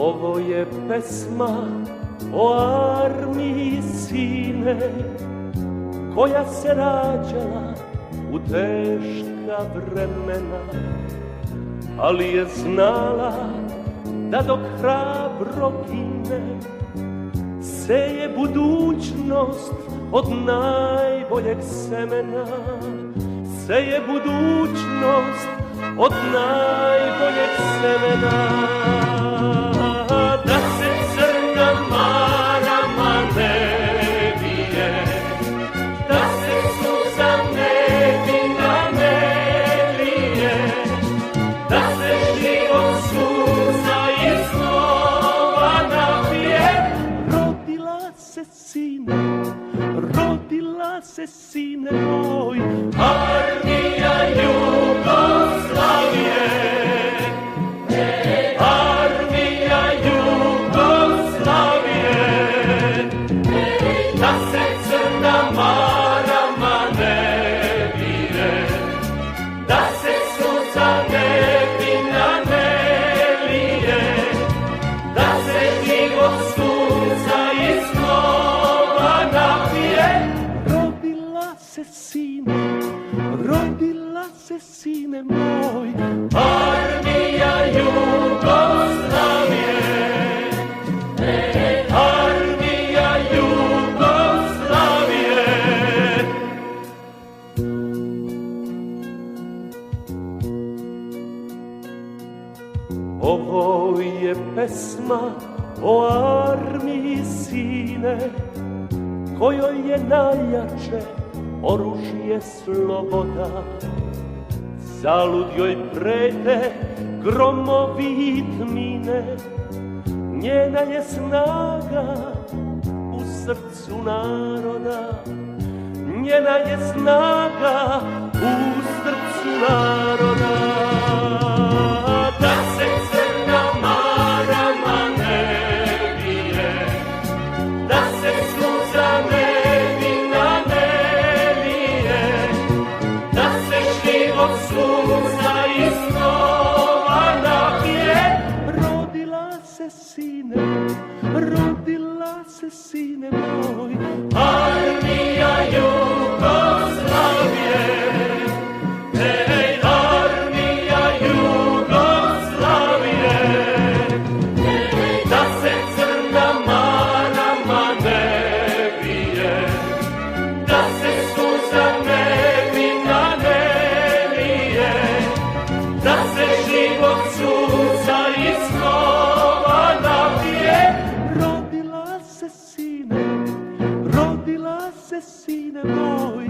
Ovo je pesma o armiji, sine, koja se rađala u teška vremena, ali je znala da dok hrabro gine seje budućnost od najboljeg semena, seje budućnost od najboljeg semena. Da se crna marama ne bije, da se suza nevina ne lije, da se život suza iznova napije. Rodila se sine moj, armija Jugoslavije, armija Jugoslavije. Da se crna marama ne bije, da se suza nevina ne lije, da se život suza iznova napije. Rodila se sine moj, armija Jugoslavije, armija Jugoslavije. Ovo je pesma o armiji, sine, kojoj je najjače oružje sloboda. Zalud joj prete gromovi i tmine, njena je snaga u srcu naroda, njena je snaga u srcu naroda. Da se crna marama ne bije, da se suza nevina ne lije, da se život suza iznova napije. Rodila se sine moj, armija Jugoslavije, armija Jugoslavije. Da se crna marama ne bije, da se suza nevina ne lije, da se život suza iznova napije. Rodila se sine moj,